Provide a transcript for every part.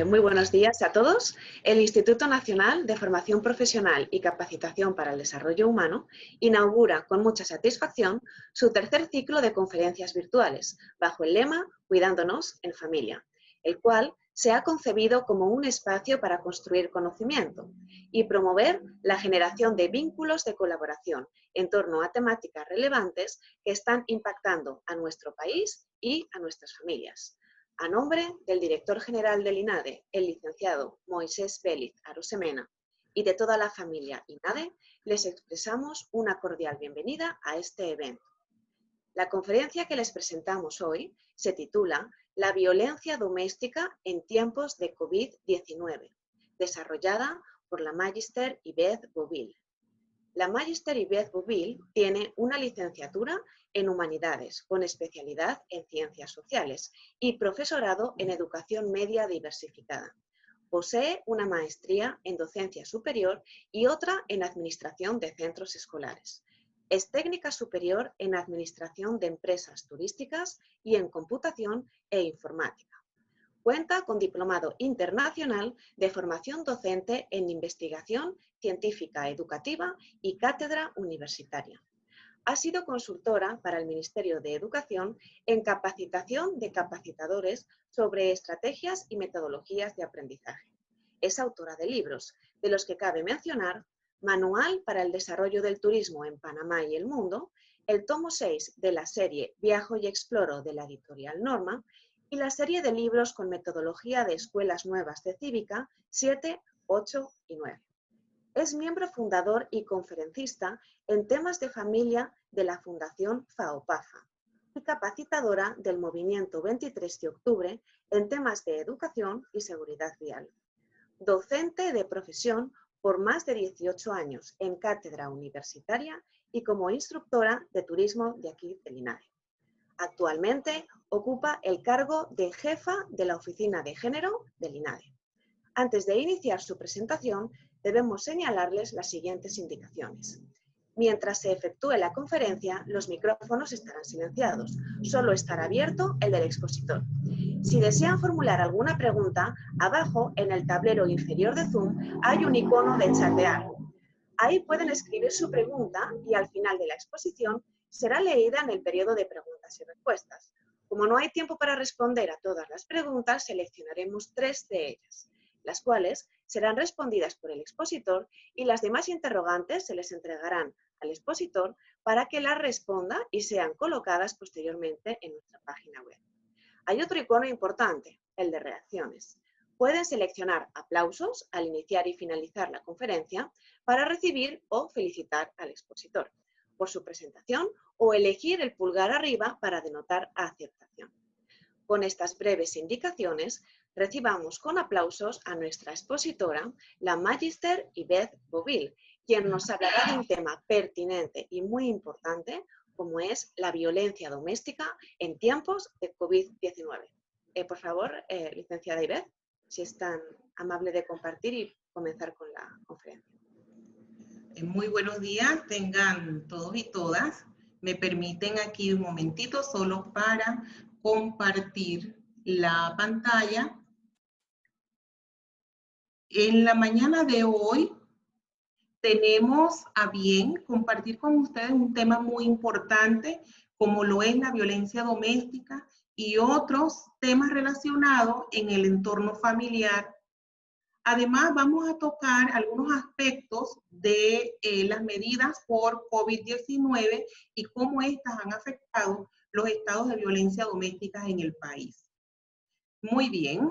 Muy buenos días a todos. El Instituto Nacional de Formación Profesional y Capacitación para el Desarrollo Humano inaugura con mucha satisfacción su tercer ciclo de conferencias virtuales bajo el lema Cuidándonos en Familia, el cual se ha concebido como un espacio para construir conocimiento y promover la generación de vínculos de colaboración en torno a temáticas relevantes que están impactando a nuestro país y a nuestras familias. A nombre del director general del INADE, el licenciado Moisés Vélez Arosemena, y de toda la familia INADE, les expresamos una cordial bienvenida a este evento. La conferencia que les presentamos hoy se titula La violencia doméstica en tiempos de COVID-19, desarrollada por la Magister Yvette Bouville. La Magister Yvette Bouville tiene una licenciatura en Humanidades con especialidad en Ciencias Sociales y profesorado en Educación Media Diversificada. Posee una maestría en Docencia Superior y otra en Administración de Centros Escolares. Es técnica superior en Administración de Empresas Turísticas y en Computación e Informática. Cuenta con diplomado internacional de formación docente en investigación científica educativa y cátedra universitaria. Ha sido consultora para el Ministerio de Educación en capacitación de capacitadores sobre estrategias y metodologías de aprendizaje. Es autora de libros, de los que cabe mencionar Manual para el Desarrollo del Turismo en Panamá y el Mundo, el tomo 6 de la serie Viajo y Exploro de la editorial Norma, y la serie de libros con metodología de escuelas nuevas de cívica 7, 8 y 9. Es miembro fundador y conferencista en temas de familia de la Fundación FAOPAFA y capacitadora del Movimiento 23 de Octubre en temas de educación y seguridad vial. Docente de profesión por más de 18 años en cátedra universitaria y como instructora de turismo de aquí del INADE. Actualmente ocupa el cargo de jefa de la Oficina de Género del INADE. Antes de iniciar su presentación, debemos señalarles las siguientes indicaciones. Mientras se efectúe la conferencia, los micrófonos estarán silenciados. Solo estará abierto el del expositor. Si desean formular alguna pregunta, abajo en el tablero inferior de Zoom hay un icono de chatear. Ahí pueden escribir su pregunta y al final de la exposición será leída en el periodo de preguntas y respuestas. Como no hay tiempo para responder a todas las preguntas, seleccionaremos 3 de ellas, las cuales serán respondidas por el expositor y las demás interrogantes se les entregarán al expositor para que las responda y sean colocadas posteriormente en nuestra página web. Hay otro icono importante, el de reacciones. Pueden seleccionar aplausos al iniciar y finalizar la conferencia para recibir o felicitar al expositor por su presentación o elegir el pulgar arriba para denotar aceptación. Con estas breves indicaciones, recibamos con aplausos a nuestra expositora, la Magister Yvette Bouville, quien nos hablará de un tema pertinente y muy importante, como es la violencia doméstica en tiempos de COVID-19. Por favor, licenciada Yvette, si es tan amable de compartir y comenzar con la conferencia. Muy buenos días, tengan todos y todas. Me permiten aquí un momentito solo para compartir la pantalla. En la mañana de hoy tenemos a bien compartir con ustedes un tema muy importante como lo es la violencia doméstica y otros temas relacionados en el entorno familiar. Además, vamos a tocar algunos aspectos de las medidas por COVID-19 y cómo estas han afectado los estados de violencia doméstica en el país. Muy bien.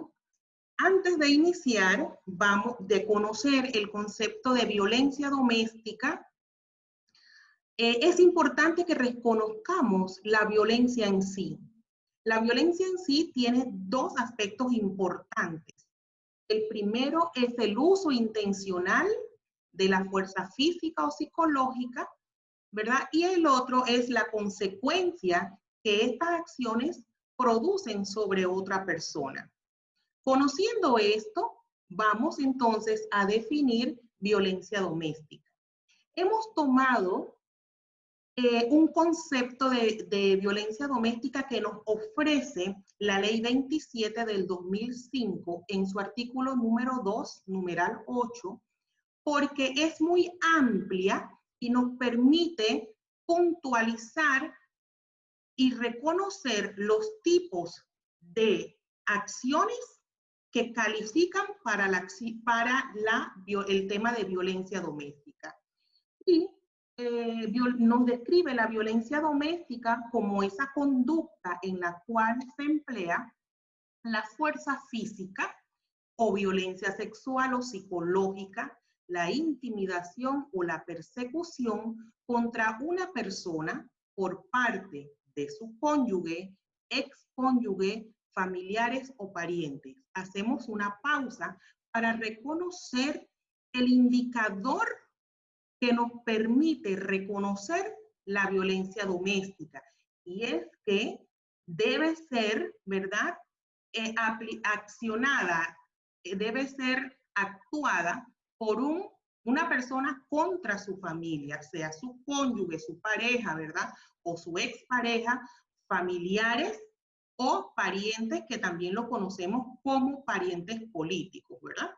Antes de iniciar, vamos a conocer el concepto de violencia doméstica. Es importante que reconozcamos la violencia en sí. La violencia en sí tiene 2 aspectos importantes. El primero es el uso intencional de la fuerza física o psicológica, ¿verdad? Y el otro es la consecuencia que estas acciones producen sobre otra persona. Conociendo esto, vamos entonces a definir violencia doméstica. Hemos tomado un concepto de violencia doméstica que nos ofrece la Ley 27 del 2005 en su artículo número 2, numeral 8, porque es muy amplia y nos permite puntualizar y reconocer los tipos de acciones que califican para el tema de violencia doméstica. Y nos describe la violencia doméstica como esa conducta en la cual se emplea la fuerza física o violencia sexual o psicológica, la intimidación o la persecución contra una persona por parte de su cónyuge, excónyuge, familiares o parientes. Hacemos una pausa para reconocer el indicador que nos permite reconocer la violencia doméstica. Y es que debe ser, ¿verdad?, accionada, debe ser actuada por una persona contra su familia, sea su cónyuge, su pareja, ¿verdad?, o su expareja, familiares o parientes, que también lo conocemos como parientes políticos, ¿verdad?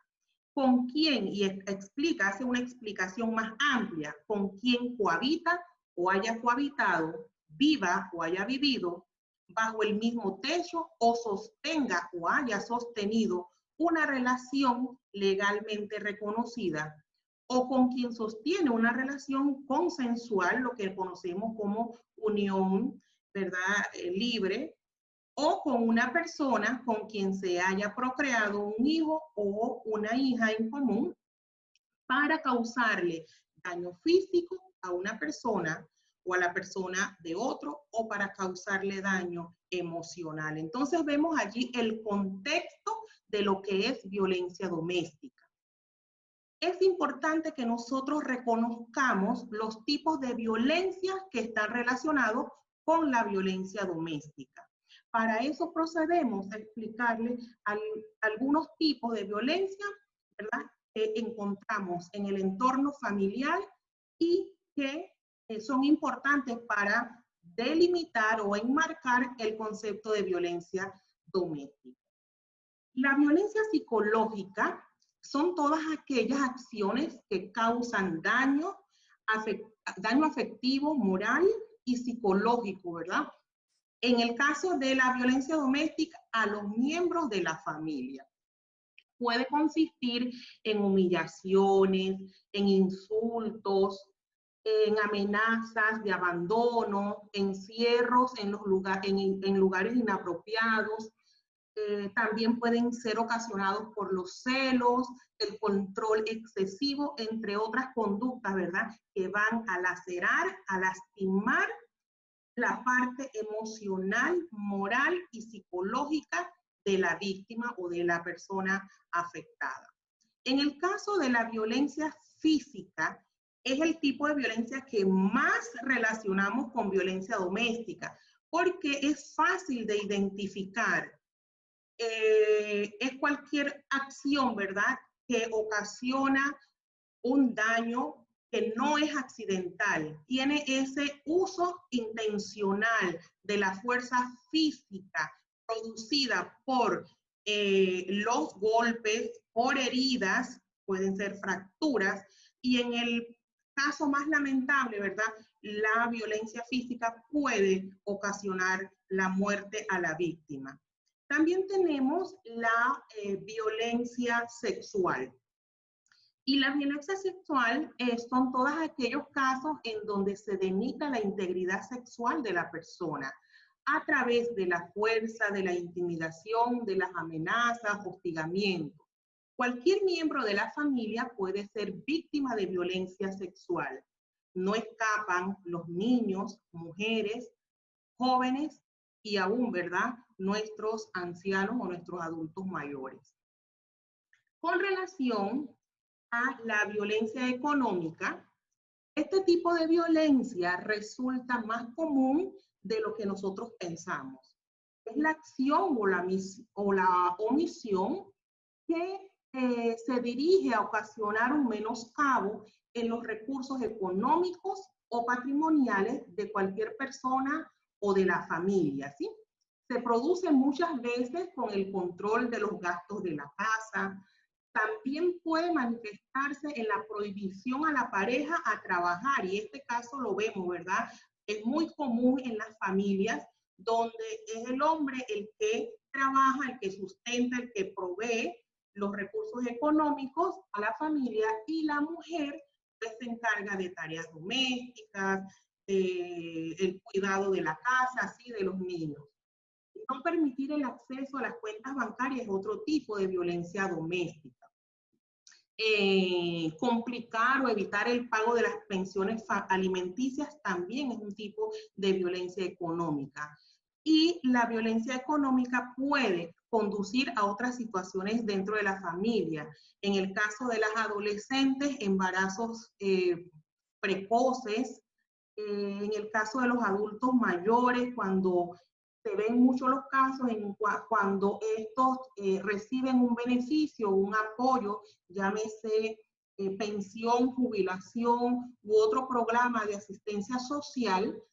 ¿Con quién? Y explica, hace una explicación más amplia, con quién cohabita o haya cohabitado, viva o haya vivido bajo el mismo techo o sostenga o haya sostenido una relación legalmente reconocida, o con quien sostiene una relación consensual, lo que conocemos como unión, ¿verdad?, libre, o con una persona con quien se haya procreado un hijo o una hija en común para causarle daño físico a una persona o a la persona de otro, o para causarle daño emocional. Entonces vemos allí el contexto de lo que es violencia doméstica. Es importante que nosotros reconozcamos los tipos de violencia que están relacionados con la violencia doméstica. Para eso procedemos a explicarle algunos tipos de violencia, ¿verdad?, que encontramos en el entorno familiar y que son importantes para delimitar o enmarcar el concepto de violencia doméstica. La violencia psicológica son todas aquellas acciones que causan daño afectivo, moral y psicológico, ¿verdad? En el caso de la violencia doméstica, a los miembros de la familia. Puede consistir en humillaciones, en insultos, en amenazas de abandono, encierros en lugares inapropiados. También pueden ser ocasionados por los celos, el control excesivo, entre otras conductas, ¿verdad?, que van a lacerar, a lastimar la parte emocional, moral y psicológica de la víctima o de la persona afectada. En el caso de la violencia física, es el tipo de violencia que más relacionamos con violencia doméstica, porque es fácil de identificar. Es cualquier acción, ¿verdad?, que ocasiona un daño que no es accidental, tiene ese uso intencional de la fuerza física producida por los golpes, por heridas, pueden ser fracturas, y en el caso más lamentable, ¿verdad?, la violencia física puede ocasionar la muerte a la víctima. También tenemos la violencia sexual. Y la violencia sexual son todos aquellos casos en donde se denigra la integridad sexual de la persona a través de la fuerza, de la intimidación, de las amenazas, hostigamiento. Cualquier miembro de la familia puede ser víctima de violencia sexual. No escapan los niños, mujeres, jóvenes y aún, ¿verdad?, nuestros ancianos o nuestros adultos mayores. Con relación a la violencia económica, este tipo de violencia resulta más común de lo que nosotros pensamos. Es la acción o la omisión que se dirige a ocasionar un menoscabo en los recursos económicos o patrimoniales de cualquier persona o de la familia, ¿sí? Se produce muchas veces con el control de los gastos de la casa. También puede manifestarse en la prohibición a la pareja a trabajar, y este caso lo vemos, ¿verdad? Es muy común en las familias donde es el hombre el que trabaja, el que sustenta, el que provee los recursos económicos a la familia, y la mujer pues se encarga de tareas domésticas, el cuidado de la casa, así, de los niños. No permitir el acceso a las cuentas bancarias es otro tipo de violencia doméstica. Complicar o evitar el pago de las pensiones alimenticias también es un tipo de violencia económica. Y la violencia económica puede conducir a otras situaciones dentro de la familia. En el caso de las adolescentes, embarazos precoces. En el caso de los adultos mayores, cuando se ven mucho los casos cuando estos reciben un beneficio, un apoyo, llámese pensión, jubilación u otro programa de asistencia social,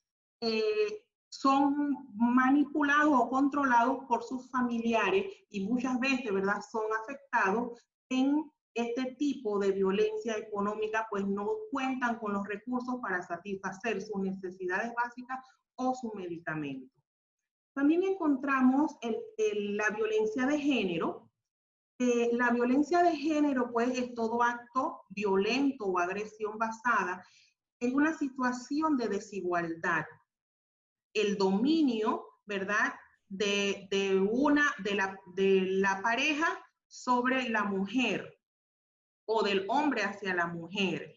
son manipulados o controlados por sus familiares y muchas veces, ¿verdad?, son afectados en este tipo de violencia económica, pues no cuentan con los recursos para satisfacer sus necesidades básicas o sus medicamentos. También encontramos la violencia de género. La violencia de género, pues, es todo acto violento o agresión basada en una situación de desigualdad. El dominio, ¿verdad?, de la pareja sobre la mujer o del hombre hacia la mujer.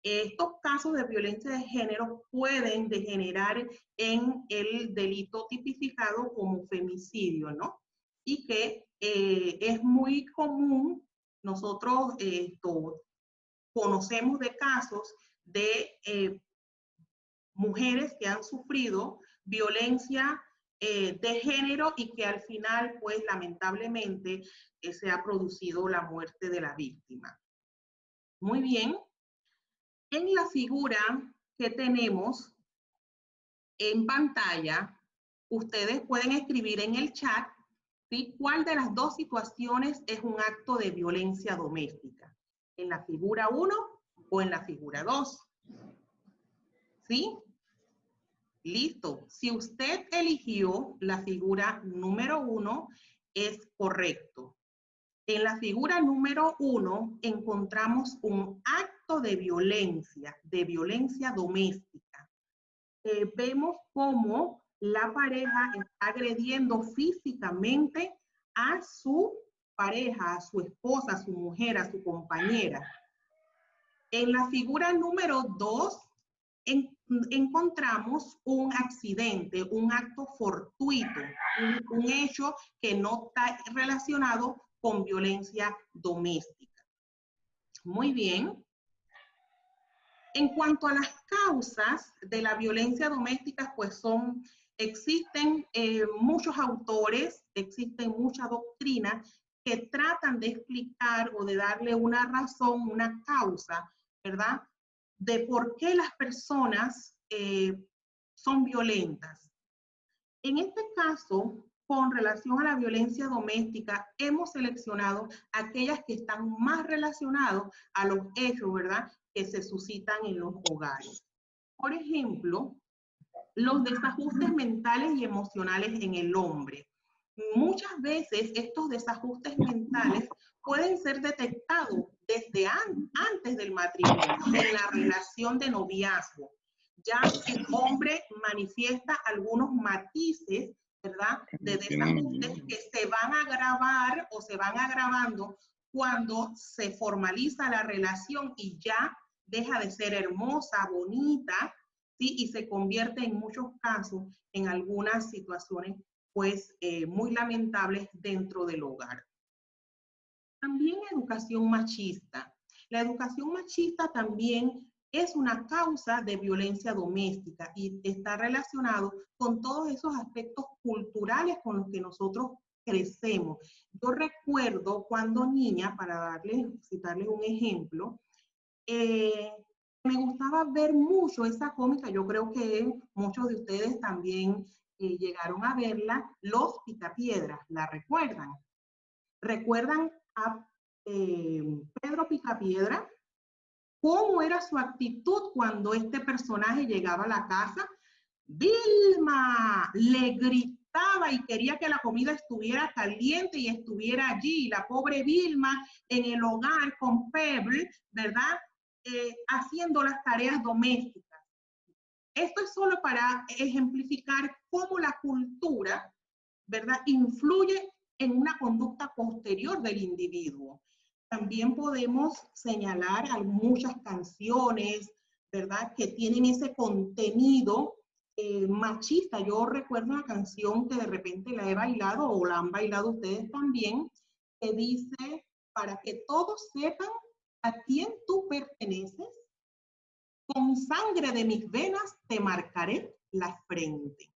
Estos casos de violencia de género pueden degenerar en el delito tipificado como femicidio, ¿no? Y que es muy común, nosotros conocemos de casos de mujeres que han sufrido violencia de género y que al final, pues lamentablemente, se ha producido la muerte de la víctima. Muy bien. En la figura que tenemos en pantalla, ustedes pueden escribir en el chat, ¿sí?, cuál de las dos situaciones es un acto de violencia doméstica. ¿En la figura 1 o en la figura 2? ¿Sí? Listo. Si usted eligió la figura número 1, es correcto. En la figura número 1 encontramos un acto de violencia doméstica. Vemos cómo la pareja está agrediendo físicamente a su pareja, a su esposa, a su mujer, a su compañera. En la figura número 2 encontramos un accidente, un acto fortuito, un hecho que no está relacionado con violencia doméstica. Muy bien. En cuanto a las causas de la violencia doméstica, pues existen muchos autores, existen mucha doctrina que tratan de explicar o de darle una razón, una causa, ¿verdad?, de por qué las personas son violentas. En este caso, con relación a la violencia doméstica, hemos seleccionado aquellas que están más relacionadas a los hechos, ¿verdad?, que se suscitan en los hogares. Por ejemplo, los desajustes mentales y emocionales en el hombre. Muchas veces estos desajustes mentales pueden ser detectados desde antes del matrimonio, en la relación de noviazgo. Ya el hombre manifiesta algunos matices, ¿verdad?, de desajustes que se van a agravar o se van agravando cuando se formaliza la relación y ya deja de ser hermosa, bonita, ¿sí?, y se convierte en muchos casos en algunas situaciones pues muy lamentables dentro del hogar. También educación machista. La educación machista también es una causa de violencia doméstica y está relacionado con todos esos aspectos culturales con los que nosotros crecemos. Yo recuerdo cuando niña, para citarles un ejemplo, Me gustaba ver mucho esa cómica, yo creo que muchos de ustedes también llegaron a verla, Los Picapiedras, ¿la recuerdan? ¿Recuerdan a Pedro Picapiedra? ¿Cómo era su actitud cuando este personaje llegaba a la casa? Vilma le gritaba y quería que la comida estuviera caliente y estuviera allí. La pobre Vilma en el hogar con Pebble, ¿verdad? Haciendo las tareas domésticas. Esto es solo para ejemplificar cómo la cultura, ¿verdad?, influye en una conducta posterior del individuo. También podemos señalar muchas canciones, ¿verdad?, que tienen ese contenido machista. Yo recuerdo una canción que de repente la he bailado o la han bailado ustedes también, que dice, para que todos sepan a quién tú perteneces, con sangre de mis venas te marcaré la frente.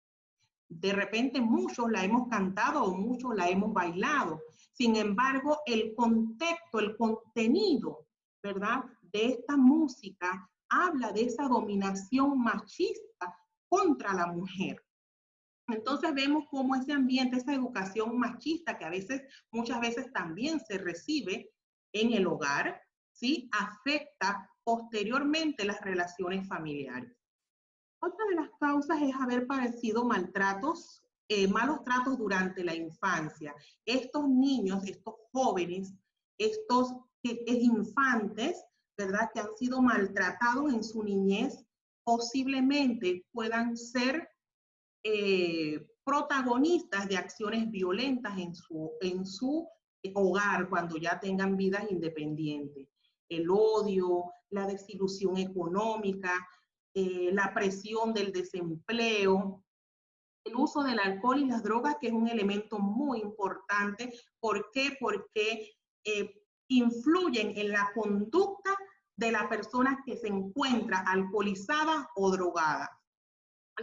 De repente muchos la hemos cantado o muchos la hemos bailado. Sin embargo, el contexto, el contenido, ¿verdad?, de esta música habla de esa dominación machista contra la mujer. Entonces vemos cómo ese ambiente, esa educación machista que muchas veces también se recibe en el hogar, ¿sí?, afecta posteriormente las relaciones familiares. Otra de las causas es haber padecido malos tratos durante la infancia. Estos niños, estos jóvenes, estos infantes, ¿verdad?, que han sido maltratados en su niñez, posiblemente puedan ser protagonistas de acciones violentas en su hogar cuando ya tengan vidas independientes. El odio, la desilusión económica, la presión del desempleo, el uso del alcohol y las drogas, que es un elemento muy importante. ¿Por qué? Porque influyen en la conducta de la persona que se encuentra alcoholizada o drogada.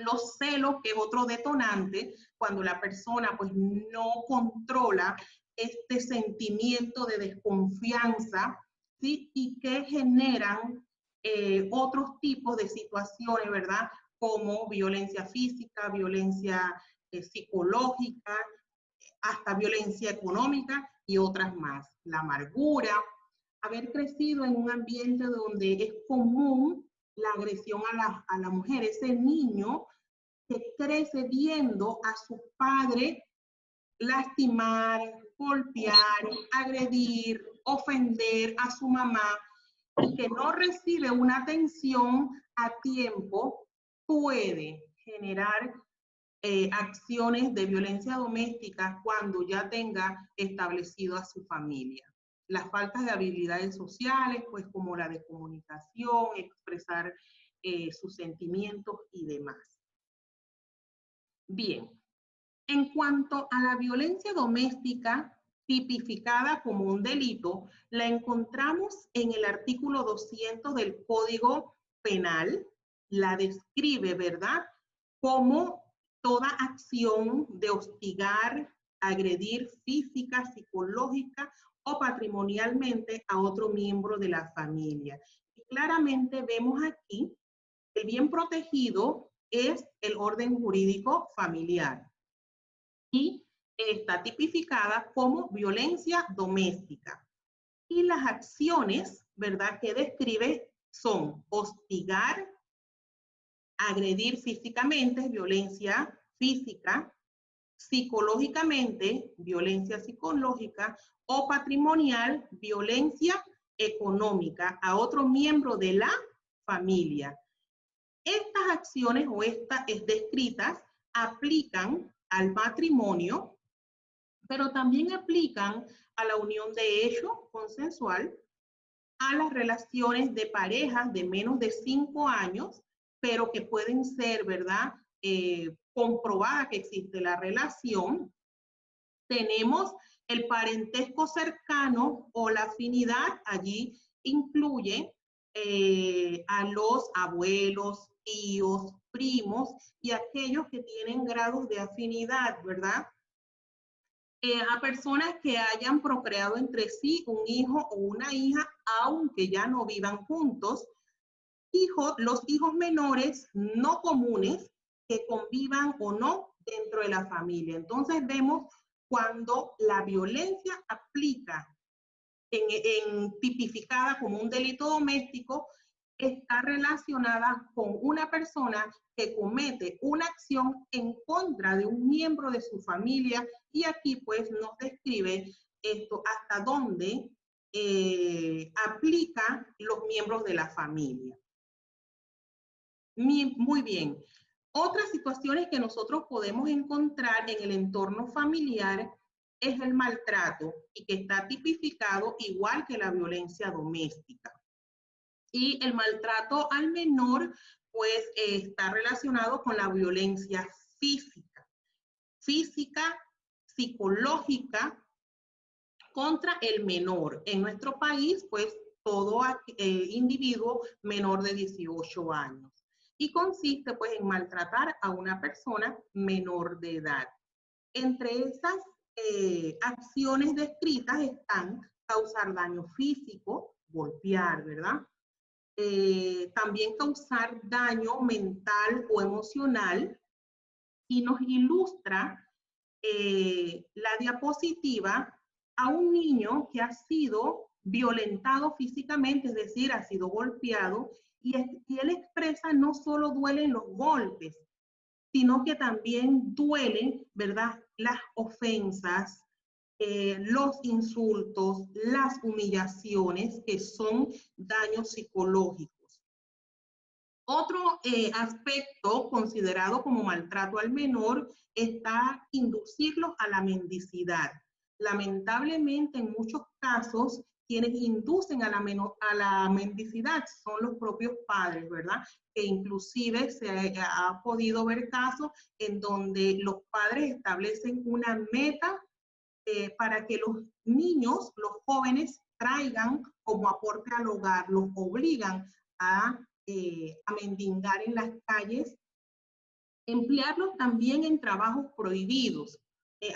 Los celos, que es otro detonante, cuando la persona pues no controla este sentimiento de desconfianza, ¿sí?, y que generan otros tipos de situaciones, ¿verdad?, como violencia física, violencia psicológica, hasta violencia económica y otras más. La amargura, haber crecido en un ambiente donde es común la agresión a la mujer, ese niño que crece viendo a su padre lastimar, golpear, agredir, ofender a su mamá y que no recibe una atención a tiempo, puede generar acciones de violencia doméstica cuando ya tenga establecido a su familia. Las faltas de habilidades sociales, pues como la de comunicación, expresar sus sentimientos y demás. Bien, en cuanto a la violencia doméstica tipificada como un delito, la encontramos en el artículo 200 del Código Penal. La describe, ¿verdad?, como toda acción de hostigar, agredir física, psicológica o patrimonialmente a otro miembro de la familia. Y claramente vemos aquí el bien protegido es el orden jurídico familiar y está tipificada como violencia doméstica. Y las acciones, ¿verdad?, que describe son hostigar, agredir físicamente, violencia física, psicológicamente, violencia psicológica, o patrimonial, violencia económica a otro miembro de la familia. Estas acciones o estas descritas aplican al matrimonio, pero también aplican a la unión de hecho consensual, a las relaciones de parejas de menos de 5 años, pero que pueden ser, ¿verdad?, comprobada que existe la relación. Tenemos el parentesco cercano o la afinidad, allí incluye a los abuelos, tíos, primos y aquellos que tienen grados de afinidad, ¿verdad? A personas que hayan procreado entre sí un hijo o una hija, aunque ya no vivan juntos, los hijos menores no comunes que convivan o no dentro de la familia. Entonces vemos cuando la violencia aplica tipificada como un delito doméstico, está relacionada con una persona que comete una acción en contra de un miembro de su familia, y aquí pues nos describe esto hasta dónde aplica los miembros de la familia. Muy bien. Otras situaciones que nosotros podemos encontrar en el entorno familiar es el maltrato, y que está tipificado igual que la violencia doméstica. Y el maltrato al menor, pues, está relacionado con la violencia física, psicológica contra el menor. En nuestro país, pues, todo individuo menor de 18 años. Y consiste, pues, en maltratar a una persona menor de edad. Entre esas acciones descritas están causar daño físico, golpear, ¿verdad? También causar daño mental o emocional, y nos ilustra la diapositiva a un niño que ha sido violentado físicamente, es decir, ha sido golpeado, y él expresa no solo duelen los golpes, sino que también duelen, ¿verdad?, las ofensas, los insultos, las humillaciones, que son daños psicológicos. Otro aspecto considerado como maltrato al menor está inducirlos a la mendicidad. Lamentablemente, en muchos casos, quienes inducen a la mendicidad son los propios padres, ¿verdad? Que inclusive se ha podido ver casos en donde los padres establecen una meta para que los niños, los jóvenes, traigan como aporte al hogar, los obligan a mendigar en las calles, emplearlos también en trabajos prohibidos,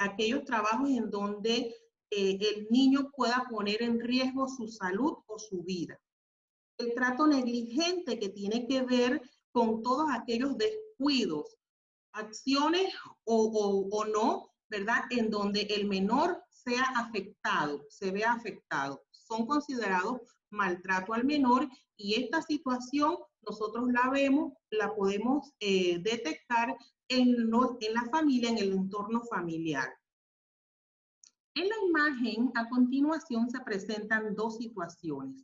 aquellos trabajos en donde el niño pueda poner en riesgo su salud o su vida. El trato negligente, que tiene que ver con todos aquellos descuidos, acciones o no, ¿verdad?, en donde el menor sea afectado, se vea afectado, son considerados maltrato al menor, y esta situación nosotros la vemos, la podemos detectar en la familia, en el entorno familiar. En la imagen, a continuación, se presentan dos situaciones.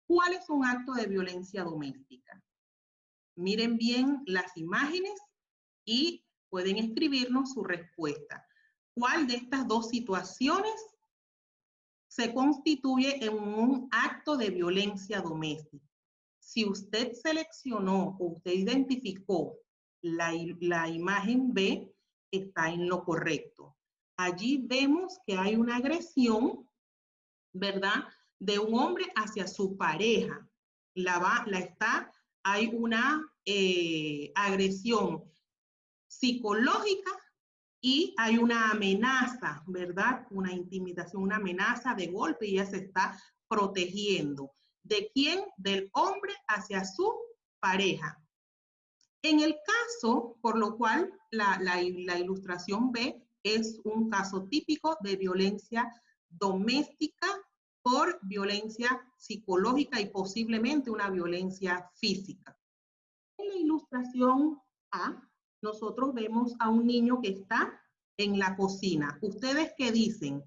¿Cuál es un acto de violencia doméstica? Miren bien las imágenes y pueden escribirnos su respuesta. ¿Cuál de estas dos situaciones se constituye en un acto de violencia doméstica? Si usted seleccionó o usted identificó la imagen B, está en lo correcto. Allí vemos que hay una agresión, ¿verdad?, de un hombre hacia su pareja. Hay una agresión psicológica y hay una amenaza, ¿verdad? Una intimidación, una amenaza de golpe, y ella se está protegiendo. ¿De quién? Del hombre hacia su pareja. En el caso, por lo cual la ilustración B es un caso típico de violencia doméstica por violencia psicológica y posiblemente una violencia física. En la ilustración A, nosotros vemos a un niño que está en la cocina. ¿Ustedes qué dicen?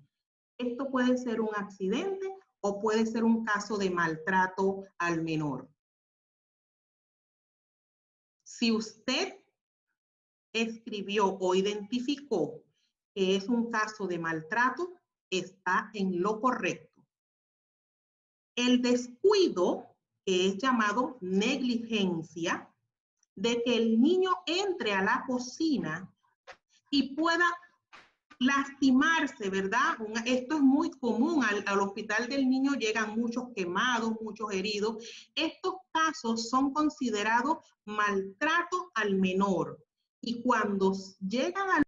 ¿Esto puede ser un accidente o puede ser un caso de maltrato al menor? Si usted escribió o identificó que es un caso de maltrato, está en lo correcto. El descuido, que es llamado negligencia, de que el niño entre a la cocina y pueda lastimarse, ¿verdad? Esto es muy común. Al hospital del niño llegan muchos quemados, muchos heridos. Estos casos son considerados maltrato al menor. Y cuando llegan al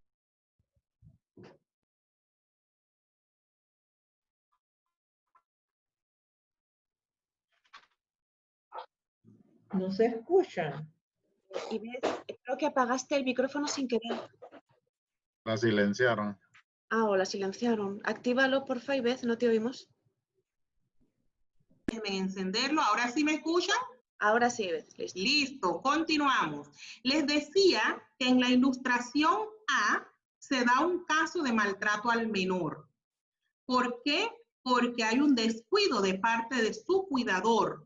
No se escuchan. Y creo que apagaste el micrófono sin querer. La silenciaron. Ah, o la silenciaron. Actívalo, porfa, Ivette, no te oímos. Déjenme encenderlo. ¿Ahora sí me escuchan? Ahora sí, Ivette, listo. Listo, continuamos. Les decía que en la ilustración A se da un caso de maltrato al menor. ¿Por qué? Porque hay un descuido de parte de su cuidador.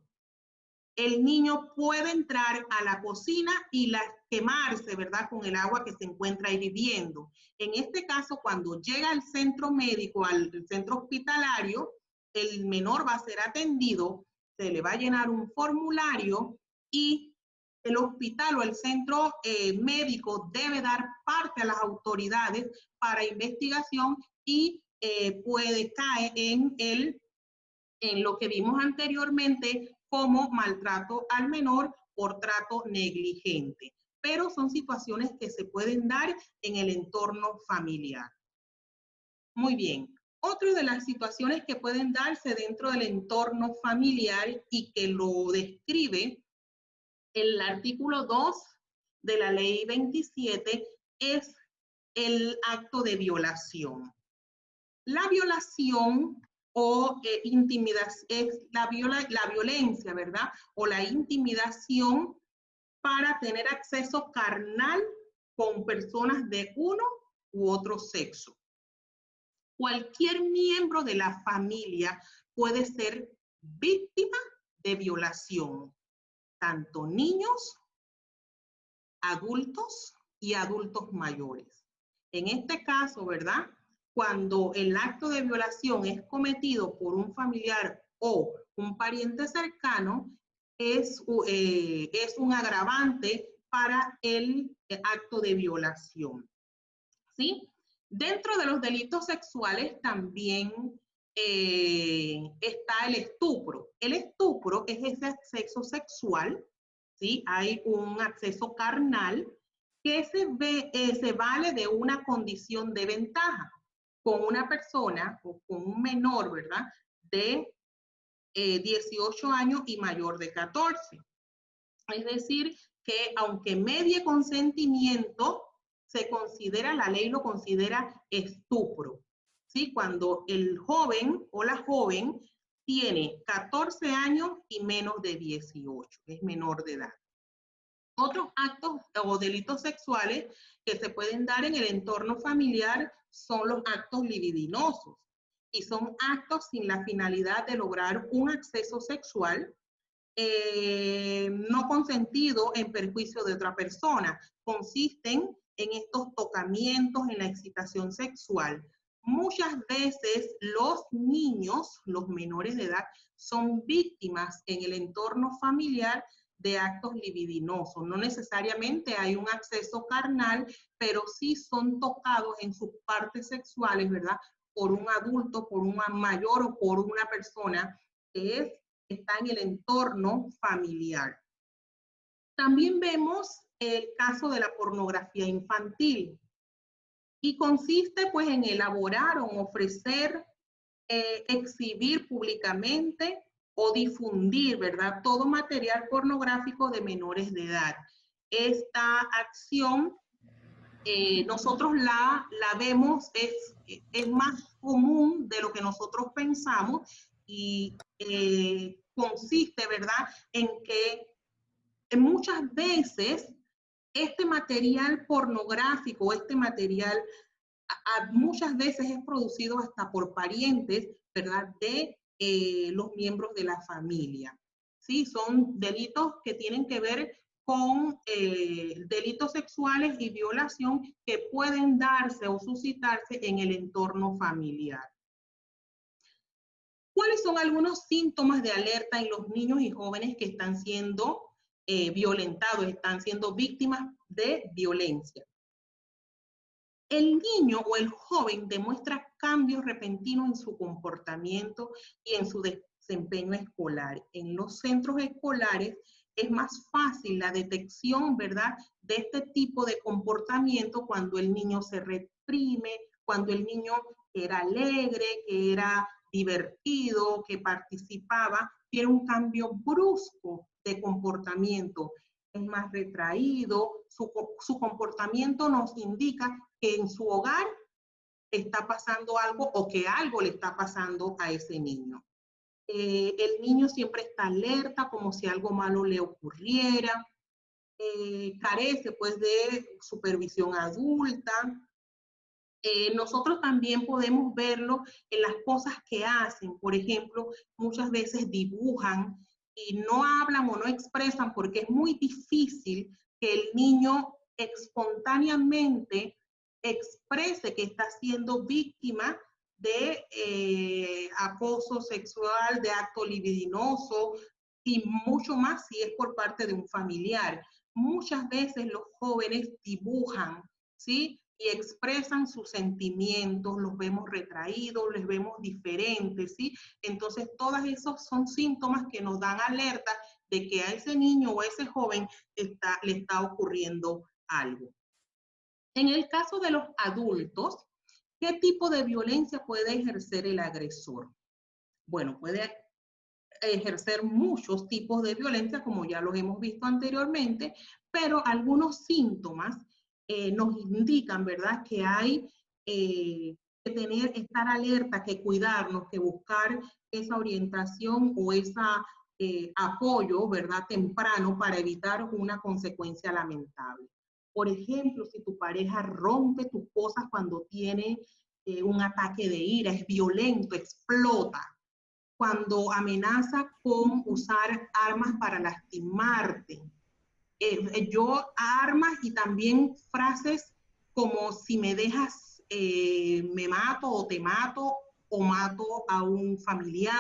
El niño puede entrar a la cocina y quemarse, ¿verdad? Con el agua que se encuentra ahí viviendo. En este caso, cuando llega al centro médico, al centro hospitalario, el menor va a ser atendido, se le va a llenar un formulario y el hospital o el centro médico debe dar parte a las autoridades para investigación y puede caer en lo que vimos anteriormente como maltrato al menor por trato negligente. Pero son situaciones que se pueden dar en el entorno familiar. Muy bien. Otra de las situaciones que pueden darse dentro del entorno familiar y que lo describe el artículo 2 de la ley 27 es el acto de violación. La violación o intimidación es la violencia, ¿verdad? O la intimidación para tener acceso carnal con personas de uno u otro sexo. Cualquier miembro de la familia puede ser víctima de violación, tanto niños, adultos y adultos mayores. En este caso, ¿verdad? Cuando el acto de violación es cometido por un familiar o un pariente cercano, es un agravante para el acto de violación. ¿Sí? Dentro de los delitos sexuales también está el estupro. El estupro es ese acceso sexual, ¿sí? Hay un acceso carnal que se vale de una condición de ventaja con una persona o con un menor, ¿verdad? De 18 años y mayor de 14. Es decir, que aunque medie consentimiento, la ley lo considera estupro. ¿Sí? Cuando el joven o la joven tiene 14 años y menos de 18, es menor de edad. Otros actos o delitos sexuales que se pueden dar en el entorno familiar son los actos libidinosos y son actos sin la finalidad de lograr un acceso sexual no consentido en perjuicio de otra persona. Consisten en estos tocamientos, en la excitación sexual. Muchas veces los niños, los menores de edad, son víctimas en el entorno familiar de actos libidinosos. No necesariamente hay un acceso carnal, pero sí son tocados en sus partes sexuales, ¿verdad? Por un adulto, por un mayor o por una persona que está en el entorno familiar. También vemos el caso de la pornografía infantil y consiste pues en elaborar o ofrecer, exhibir públicamente o difundir, ¿verdad? Todo material pornográfico de menores de edad. Esta acción nosotros la vemos, es más común de lo que nosotros pensamos y consiste, ¿verdad?, en que muchas veces este material pornográfico, este material muchas veces es producido hasta por parientes, ¿verdad?, de los miembros de la familia. ¿Sí? Son delitos que tienen que ver con delitos sexuales y violación que pueden darse o suscitarse en el entorno familiar. ¿Cuáles son algunos síntomas de alerta en los niños y jóvenes que están siendo violentados, están siendo víctimas de violencia? El niño o el joven demuestra cambios repentinos en su comportamiento y en su desempeño escolar. En los centros escolares es más fácil la detección, ¿verdad?, de este tipo de comportamiento cuando el niño se reprime, cuando el niño era alegre, que era divertido, que participaba, tiene un cambio brusco de comportamiento es más retraído, su comportamiento nos indica que en su hogar está pasando algo o que algo le está pasando a ese niño. El niño siempre está alerta como si algo malo le ocurriera, carece pues de supervisión adulta. Nosotros también podemos verlo en las cosas que hacen. Por ejemplo, muchas veces dibujan y no hablan o no expresan porque es muy difícil que el niño espontáneamente exprese que está siendo víctima de acoso sexual, de acto libidinoso y mucho más si es por parte de un familiar. Muchas veces los jóvenes dibujan, ¿sí? Y expresan sus sentimientos, los vemos retraídos, les vemos diferentes, ¿sí? Entonces, todos esos son síntomas que nos dan alerta de que a ese niño o a ese joven le está ocurriendo algo. En el caso de los adultos, ¿qué tipo de violencia puede ejercer el agresor? Bueno, puede ejercer muchos tipos de violencia, como ya los hemos visto anteriormente, pero algunos síntomas nos indican, ¿verdad?, que hay que estar alerta, que cuidarnos, que buscar esa orientación o ese apoyo, ¿verdad?, temprano para evitar una consecuencia lamentable. Por ejemplo, si tu pareja rompe tus cosas cuando tiene un ataque de ira, es violento, explota, cuando amenaza con usar armas para lastimarte. Yo armas y también frases como si me dejas me mato o mato a un familiar,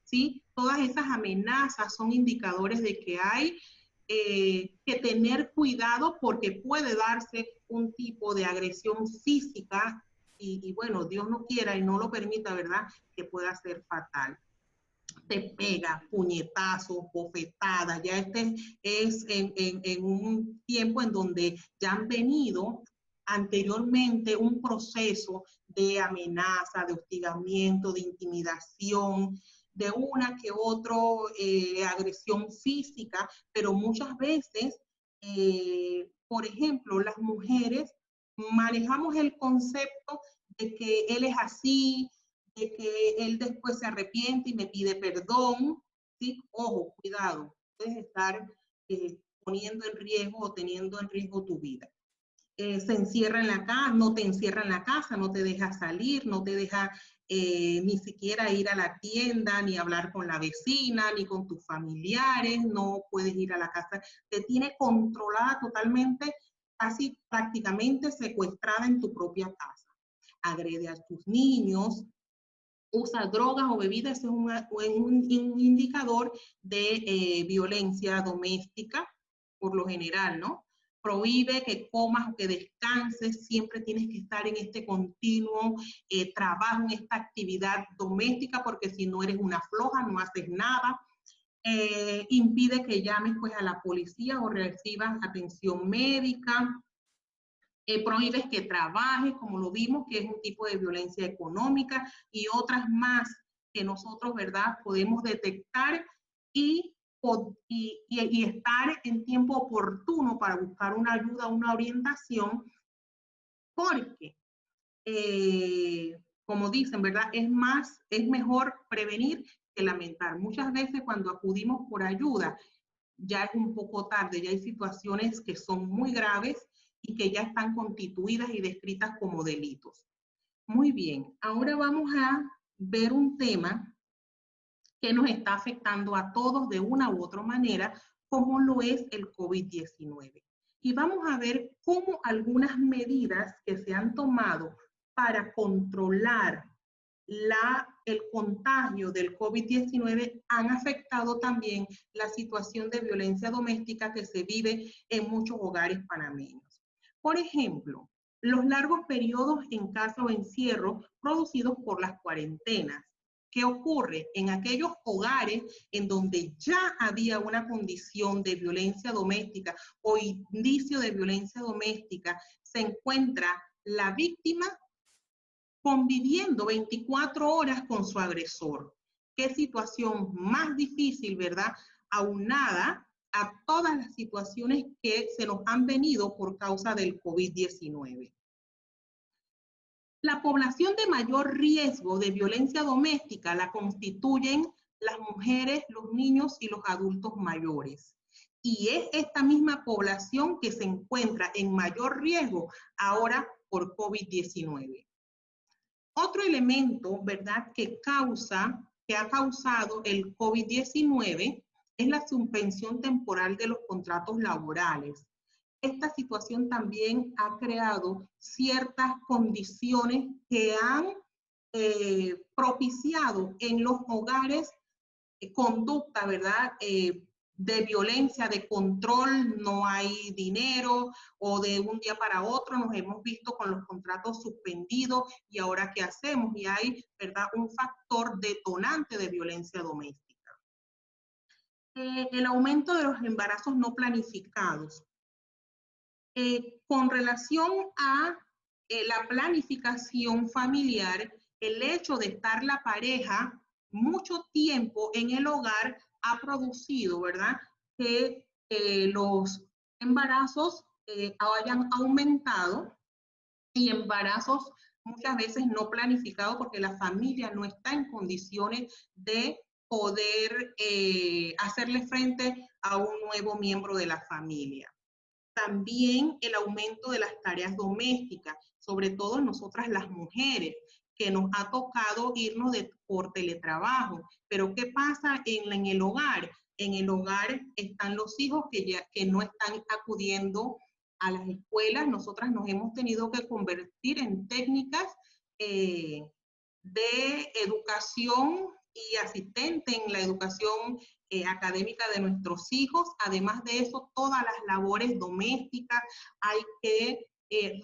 ¿sí? Todas esas amenazas son indicadores de que hay que tener cuidado porque puede darse un tipo de agresión física y bueno, Dios no quiera y no lo permita, ¿verdad?, que pueda ser fatal. Te pega, puñetazos, bofetadas, ya este es en un tiempo en donde ya han venido anteriormente un proceso de amenaza, de hostigamiento, de intimidación, de una que otra agresión física, pero muchas veces, por ejemplo, las mujeres manejamos el concepto de que él es así, de que él después se arrepiente y me pide perdón, ¿sí? Ojo, cuidado, puedes estar poniendo en riesgo o teniendo en riesgo tu vida. Se encierra en la casa, no te encierra en la casa, no te deja salir, no te deja ni siquiera ir a la tienda, ni hablar con la vecina, ni con tus familiares, no puedes ir a la casa, te tiene controlada totalmente, casi prácticamente secuestrada en tu propia casa. Agrede a tus niños, usa drogas o bebidas, es un indicador de violencia doméstica, por lo general, ¿no? Prohíbe que comas o que descanses, siempre tienes que estar en este continuo trabajo, en esta actividad doméstica, porque si no eres una floja, no haces nada. Impide que llames pues a la policía o recibas atención médica. Prohíbes que trabajes, como lo vimos, que es un tipo de violencia económica, y otras más que nosotros, ¿verdad?, podemos detectar y estar en tiempo oportuno para buscar una ayuda, una orientación, porque, como dicen, ¿verdad?, es mejor prevenir que lamentar. Muchas veces cuando acudimos por ayuda, ya es un poco tarde, ya hay situaciones que son muy graves y que ya están constituidas y descritas como delitos. Muy bien, ahora vamos a ver un tema que nos está afectando a todos de una u otra manera, como lo es el COVID-19. Y vamos a ver cómo algunas medidas que se han tomado para controlar el contagio del COVID-19 han afectado también la situación de violencia doméstica que se vive en muchos hogares panameños. Por ejemplo, los largos periodos en casa o encierro producidos por las cuarentenas. ¿Qué ocurre? En aquellos hogares en donde ya había una condición de violencia doméstica o indicio de violencia doméstica, se encuentra la víctima conviviendo 24 horas con su agresor. Qué situación más difícil, ¿verdad? Aunada a todas las situaciones que se nos han venido por causa del COVID-19. La población de mayor riesgo de violencia doméstica la constituyen las mujeres, los niños y los adultos mayores. Y es esta misma población que se encuentra en mayor riesgo ahora por COVID-19. Otro elemento, ¿verdad?, que ha causado el COVID-19 es la suspensión temporal de los contratos laborales. Esta situación también ha creado ciertas condiciones que han propiciado en los hogares conducta, ¿verdad?, de violencia, de control, no hay dinero o de un día para otro nos hemos visto con los contratos suspendidos y ahora ¿qué hacemos? Y hay, ¿verdad?, un factor detonante de violencia doméstica. El aumento de los embarazos no planificados. Con relación a la planificación familiar, el hecho de estar la pareja mucho tiempo en el hogar ha producido, ¿verdad?, que los embarazos hayan aumentado y embarazos muchas veces no planificados porque la familia no está en condiciones de poder hacerle frente a un nuevo miembro de la familia. También el aumento de las tareas domésticas, sobre todo nosotras las mujeres, que nos ha tocado irnos por teletrabajo. Pero ¿qué pasa en el hogar? En el hogar están los hijos que no están acudiendo a las escuelas. Nosotras nos hemos tenido que convertir en técnicas de educación y asistente en la educación académica de nuestros hijos. Además de eso, todas las labores domésticas, hay que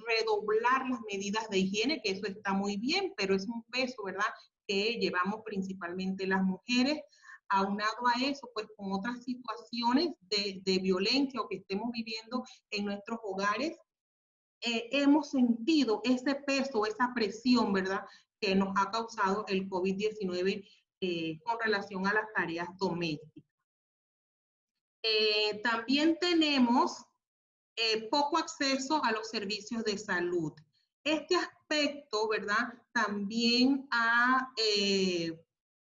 redoblar las medidas de higiene, que eso está muy bien, pero es un peso, ¿verdad?, que llevamos principalmente las mujeres. Aunado a eso, pues con otras situaciones de violencia o que estemos viviendo en nuestros hogares, hemos sentido ese peso, esa presión, ¿verdad?, que nos ha causado el COVID-19 con relación a las tareas domésticas. También tenemos poco acceso a los servicios de salud. Este aspecto, ¿verdad?, también ha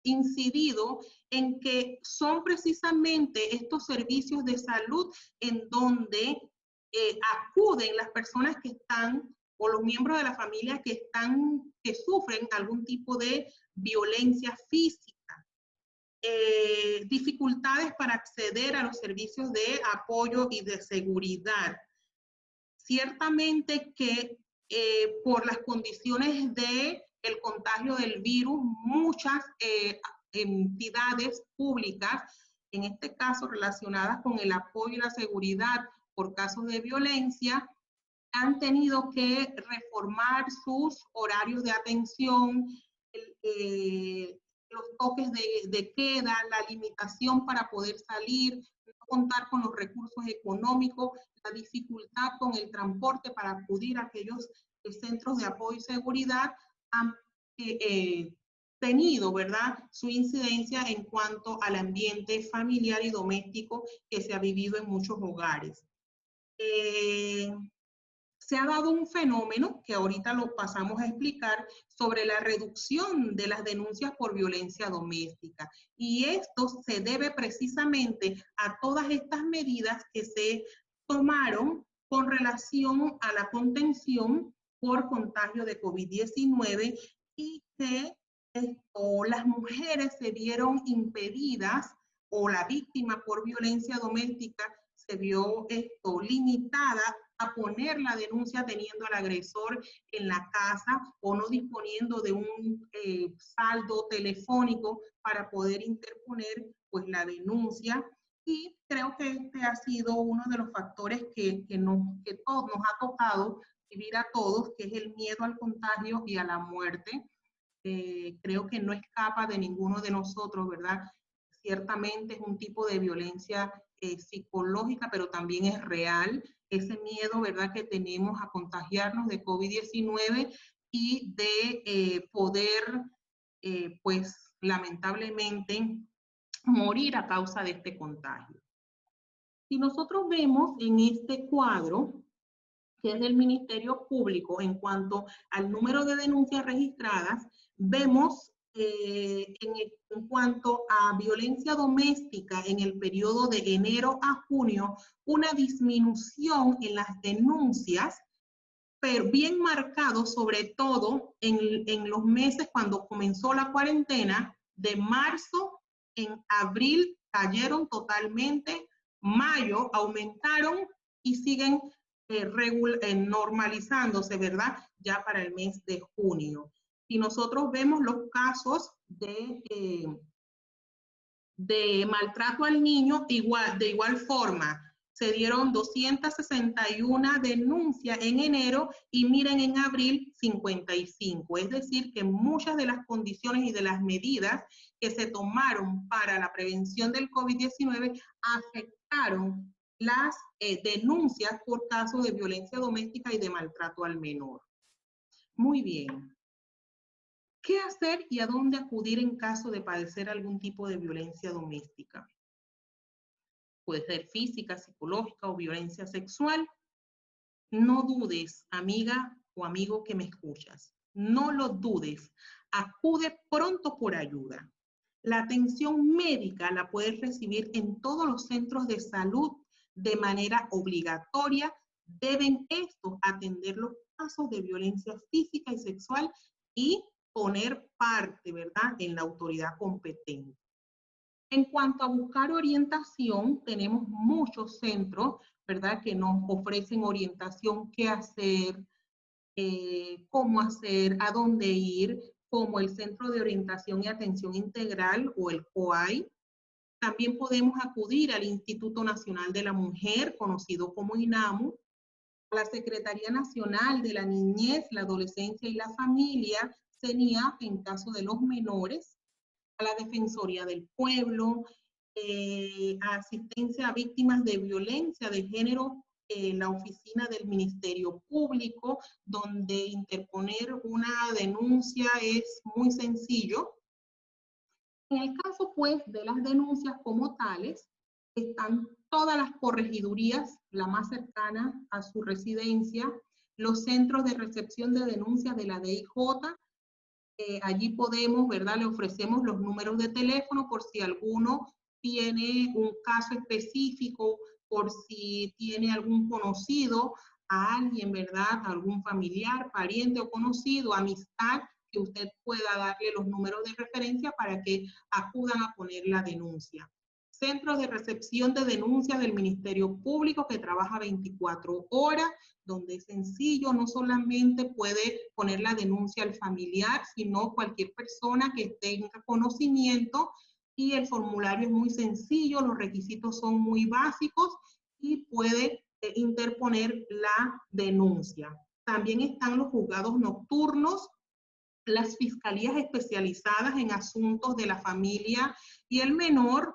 incidido en que son precisamente estos servicios de salud en donde acuden las personas que están o los miembros de la familia que sufren algún tipo de violencia física. Dificultades para acceder a los servicios de apoyo y de seguridad. Ciertamente que por las condiciones del contagio del virus, muchas entidades públicas, en este caso relacionadas con el apoyo y la seguridad por casos de violencia, han tenido que reformar sus horarios de atención, los toques de queda, la limitación para poder salir, no contar con los recursos económicos, la dificultad con el transporte para acudir a aquellos centros de apoyo y seguridad, han tenido, ¿verdad?, su incidencia en cuanto al ambiente familiar y doméstico que se ha vivido en muchos hogares. Se ha dado un fenómeno que ahorita lo pasamos a explicar sobre la reducción de las denuncias por violencia doméstica. Y esto se debe precisamente a todas estas medidas que se tomaron con relación a la contención por contagio de COVID-19 y que las mujeres se vieron impedidas o la víctima por violencia doméstica se vio limitada a poner la denuncia teniendo al agresor en la casa o no disponiendo de un saldo telefónico para poder interponer pues la denuncia. Y creo que este ha sido uno de los factores que todos nos ha tocado vivir a todos, que es el miedo al contagio y a la muerte. Creo que no escapa de ninguno de nosotros, ¿verdad? Ciertamente es un tipo de violencia psicológica, pero también es real. Ese miedo, ¿verdad?, que tenemos a contagiarnos de COVID-19 y de poder, pues, lamentablemente, morir a causa de este contagio. Si nosotros vemos en este cuadro, que es del Ministerio Público, en cuanto al número de denuncias registradas, vemos en cuanto a violencia doméstica en el periodo de enero a junio, una disminución en las denuncias, pero bien marcado sobre todo en los meses cuando comenzó la cuarentena, de marzo, en abril cayeron totalmente, mayo aumentaron y siguen normalizándose, ¿verdad? Ya para el mes de junio. Si nosotros vemos los casos de maltrato al niño, de igual forma, se dieron 261 denuncias en enero y miren en abril 55. Es decir, que muchas de las condiciones y de las medidas que se tomaron para la prevención del COVID-19 afectaron las denuncias por casos de violencia doméstica y de maltrato al menor. Muy bien. ¿Qué hacer y a dónde acudir en caso de padecer algún tipo de violencia doméstica? Puede ser física, psicológica o violencia sexual. No dudes, amiga o amigo que me escuchas. No lo dudes. Acude pronto por ayuda. La atención médica la puedes recibir en todos los centros de salud de manera obligatoria. Deben estos atender los casos de violencia física y sexual y poner parte, ¿verdad?, en la autoridad competente. En cuanto a buscar orientación, tenemos muchos centros, ¿verdad?, que nos ofrecen orientación, qué hacer, cómo hacer, a dónde ir, como el Centro de Orientación y Atención Integral o el COAI. También podemos acudir al Instituto Nacional de la Mujer, conocido como INAMU, a la Secretaría Nacional de la Niñez, la Adolescencia y la Familia, CENIAF, en caso de los menores, a la Defensoría del Pueblo, a asistencia a víctimas de violencia de género, la oficina del Ministerio Público, donde interponer una denuncia es muy sencillo. En el caso, pues, de las denuncias como tales, están todas las corregidurías, la más cercana a su residencia, los centros de recepción de denuncias de la DIJ. Allí podemos, ¿verdad?, le ofrecemos los números de teléfono por si alguno tiene un caso específico, por si tiene algún conocido, a alguien, ¿verdad?, algún familiar, pariente o conocido, amistad, que usted pueda darle los números de referencia para que acudan a poner la denuncia. Centro de recepción de denuncias del Ministerio Público que trabaja 24 horas, donde es sencillo, no solamente puede poner la denuncia al familiar, sino cualquier persona que tenga conocimiento, y el formulario es muy sencillo, los requisitos son muy básicos y puede interponer la denuncia. También están los juzgados nocturnos, las fiscalías especializadas en asuntos de la familia y el menor.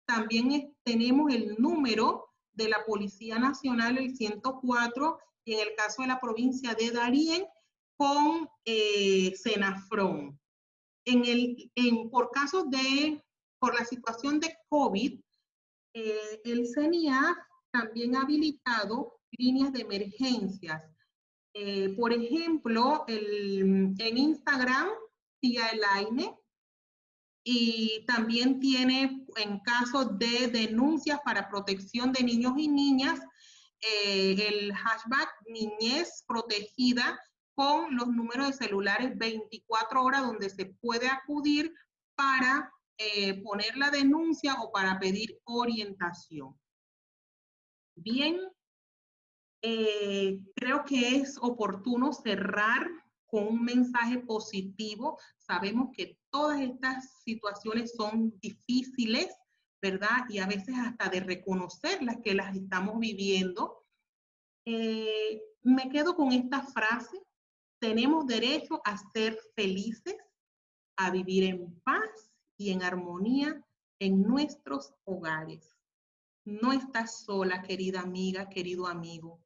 También tenemos el número de la Policía Nacional, el 104, y en el caso de la provincia de Darién, con Senafrón. Por la situación de COVID, el CENIAF también ha habilitado líneas de emergencias. Por ejemplo, en Instagram, Tía Elaine, y también tiene, en caso de denuncias para protección de niños y niñas, el hashtag Niñez Protegida, con los números de celulares 24 horas donde se puede acudir para poner la denuncia o para pedir orientación. Bien, creo que es oportuno cerrar con un mensaje positivo. Sabemos que todas estas situaciones son difíciles, ¿verdad? Y a veces hasta de reconocerlas que las estamos viviendo. Me quedo con esta frase: tenemos derecho a ser felices, a vivir en paz y en armonía en nuestros hogares. No estás sola, querida amiga, querido amigo.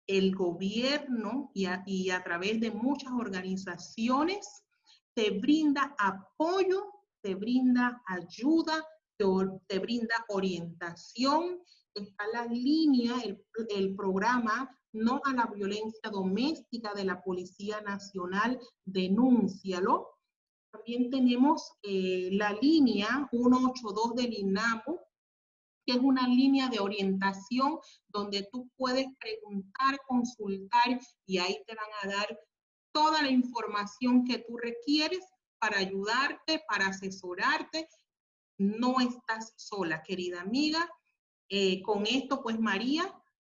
El gobierno y a través de muchas organizaciones te brinda apoyo, te brinda ayuda, te brinda orientación está la línea, el programa No a la Violencia Doméstica de la Policía Nacional, Denúncialo. También tenemos la línea 182 del INAMU, que es una línea de orientación donde tú puedes preguntar, consultar y ahí te van a dar toda la información que tú requieres para ayudarte, para asesorarte. No estás sola, querida amiga. Con esto, pues María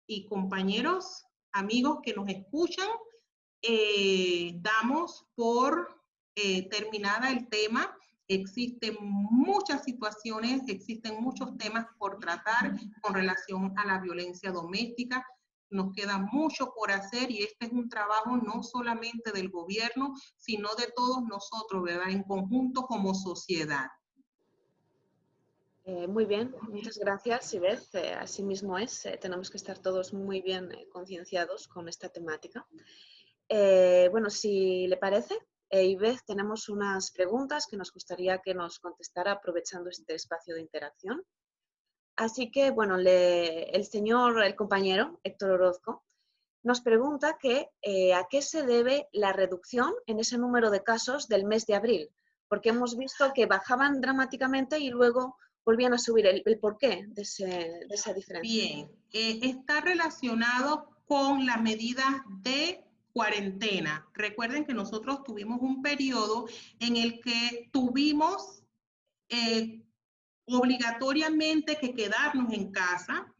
y compañeros, amigos que nos escuchan, damos por terminada el tema. Existen muchas situaciones, existen muchos temas por tratar con relación a la violencia doméstica. Nos queda mucho por hacer y este es un trabajo no solamente del gobierno, sino de todos nosotros, ¿verdad? En conjunto como sociedad. Muy bien, muchas gracias, Ivez. Así mismo es, tenemos que estar todos muy bien concienciados con esta temática. Bueno, si le parece, Ivez, tenemos unas preguntas que nos gustaría que nos contestara aprovechando este espacio de interacción. Así que, bueno, el compañero Héctor Orozco, nos pregunta que a qué se debe la reducción en ese número de casos del mes de abril, porque hemos visto que bajaban dramáticamente y luego volvían a subir. ¿El porqué de esa diferencia? Bien, está relacionado con las medidas de cuarentena. Recuerden que nosotros tuvimos un periodo en el que tuvimos obligatoriamente que quedarnos en casa.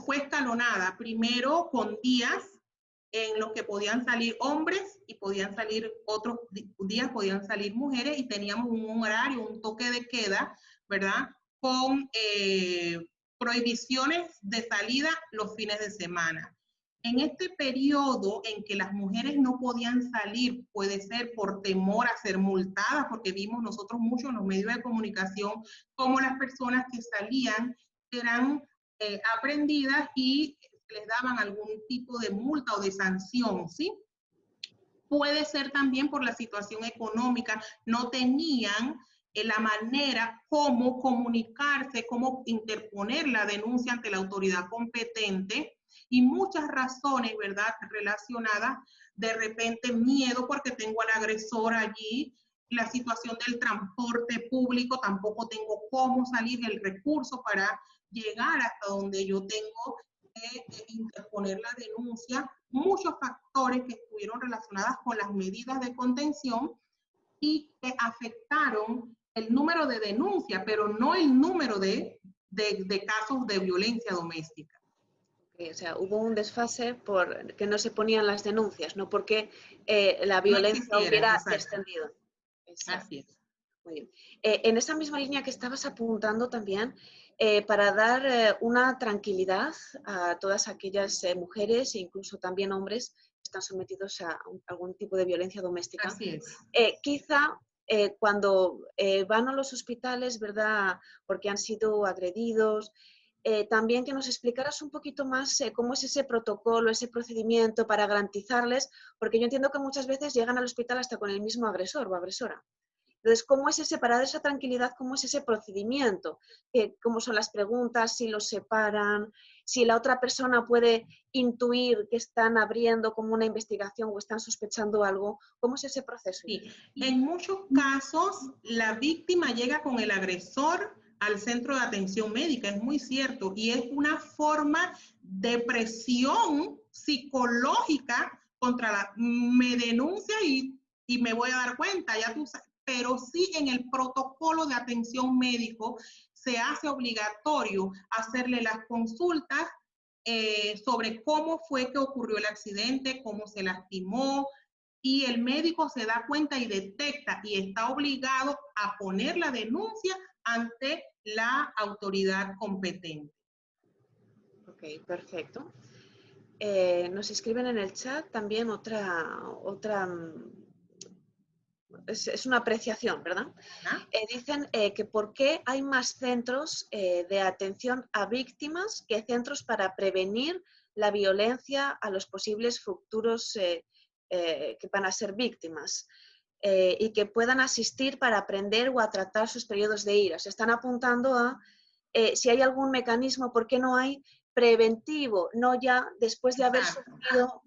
Fue escalonada, primero con días en los que podían salir hombres y podían salir otros días, podían salir mujeres y teníamos un horario, un toque de queda, ¿verdad? Con prohibiciones de salida los fines de semana. En este periodo en que las mujeres no podían salir, puede ser por temor a ser multadas, porque vimos nosotros mucho en los medios de comunicación cómo las personas que salían eran aprendidas y les daban algún tipo de multa o de sanción, ¿sí? Puede ser también por la situación económica, no tenían la manera cómo comunicarse, cómo interponer la denuncia ante la autoridad competente y muchas razones, ¿verdad?, relacionadas, de repente miedo porque tengo al agresor allí, la situación del transporte público, tampoco tengo cómo salir el recurso para llegar hasta donde yo tengo que interponer la denuncia, muchos factores que estuvieron relacionados con las medidas de contención y que afectaron el número de denuncias, pero no el número de casos de violencia doméstica. O sea, hubo un desfase porque no se ponían las denuncias, no porque la violencia no hubiera descendido. Exacto. Así es. Muy bien. En esa misma línea que estabas apuntando también, para dar una tranquilidad a todas aquellas mujeres e incluso también hombres que están sometidos a algún tipo de violencia doméstica. Así es. Quizá cuando van a los hospitales, ¿verdad?, porque han sido agredidos, también que nos explicaras un poquito más cómo es ese protocolo, ese procedimiento para garantizarles, porque yo entiendo que muchas veces llegan al hospital hasta con el mismo agresor o agresora. Entonces, ¿cómo es ese, para dar esa tranquilidad, cómo es ese procedimiento? ¿Cómo son las preguntas? ¿Si los separan? ¿Si la otra persona puede intuir que están abriendo como una investigación o están sospechando algo? ¿Cómo es ese proceso? Sí. En muchos casos, la víctima llega con el agresor al centro de atención médica, es muy cierto, y es una forma de presión psicológica contra me denuncia y me voy a dar cuenta, ya tú sabes. Pero sí en el protocolo de atención médico se hace obligatorio hacerle las consultas sobre cómo fue que ocurrió el accidente, cómo se lastimó, y el médico se da cuenta y detecta y está obligado a poner la denuncia ante la autoridad competente. Ok, perfecto. Nos escriben en el chat también es una apreciación, ¿verdad? Dicen que por qué hay más centros de atención a víctimas que centros para prevenir la violencia a los posibles futuros que van a ser víctimas y que puedan asistir para aprender o a tratar sus periodos de ira. Se están apuntando a si hay algún mecanismo, ¿por qué no hay preventivo? No ya después de haber Exacto. sufrido.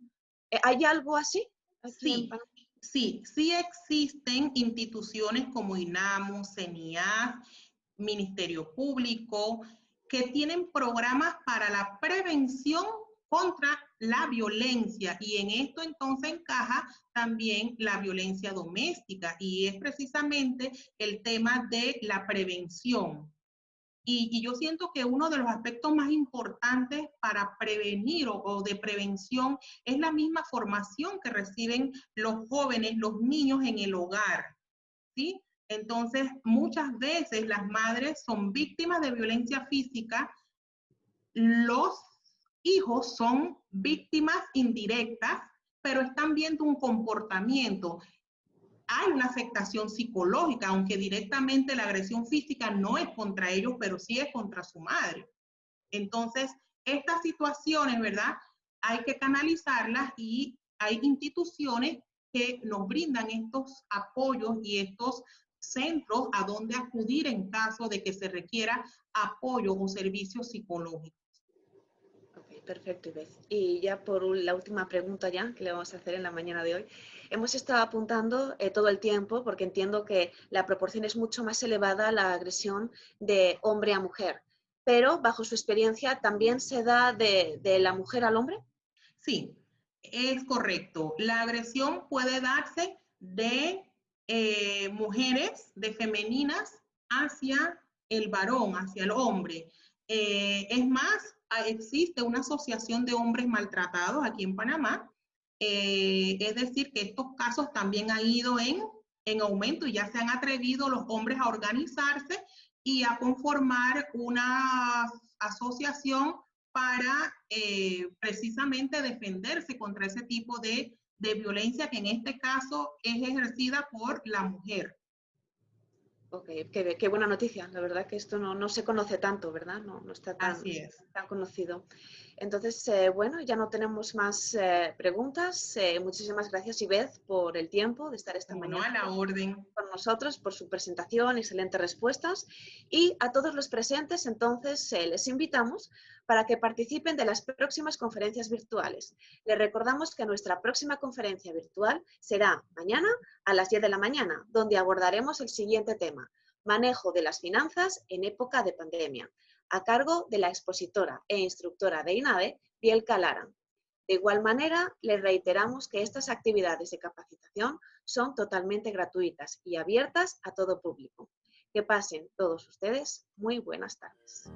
¿Hay algo así aquí en Sí, Panamá? sí existen instituciones como INAMU, CENIAF, Ministerio Público, que tienen programas para la prevención contra la violencia, y en esto entonces encaja también la violencia doméstica, y es precisamente el tema de la prevención. Y yo siento que uno de los aspectos más importantes para prevenir o de prevención es la misma formación que reciben los jóvenes, los niños en el hogar, ¿sí? Entonces, muchas veces las madres son víctimas de violencia física, los hijos son víctimas indirectas, pero están viendo un comportamiento. Hay una afectación psicológica, aunque directamente la agresión física no es contra ellos, pero sí es contra su madre. Entonces, estas situaciones, ¿verdad? Hay que canalizarlas, y hay instituciones que nos brindan estos apoyos y estos centros a donde acudir en caso de que se requiera apoyo o servicios psicológicos. Ok, perfecto, Ivez. Y ya por la última pregunta ya que le vamos a hacer en la mañana de hoy. Hemos estado apuntando todo el tiempo, porque entiendo que la proporción es mucho más elevada a la agresión de hombre a mujer, pero bajo su experiencia también se da de la mujer al hombre. Sí, es correcto. La agresión puede darse de mujeres, de femeninas, hacia el varón, hacia el hombre. Es más, existe una asociación de hombres maltratados aquí en Panamá. Es decir, que estos casos también han ido en aumento, y ya se han atrevido los hombres a organizarse y a conformar una asociación para precisamente defenderse contra ese tipo de violencia, que en este caso es ejercida por la mujer. Ok, qué buena noticia. La verdad que esto no se conoce tanto, ¿verdad? No está Así es. tan conocido. Entonces, bueno, ya no tenemos más preguntas. Muchísimas gracias, Ivez, por el tiempo de estar esta Como no, mañana a la orden. con nosotros, por su presentación, excelentes respuestas. Y a todos los presentes, entonces, les invitamos para que participen de las próximas conferencias virtuales. Les recordamos que nuestra próxima conferencia virtual será mañana a las 10 de la mañana, donde abordaremos el siguiente tema: manejo de las finanzas en época de pandemia, a cargo de la expositora e instructora de INADE, Bielka Lara. De igual manera, les reiteramos que estas actividades de capacitación son totalmente gratuitas y abiertas a todo público. Que pasen todos ustedes muy buenas tardes.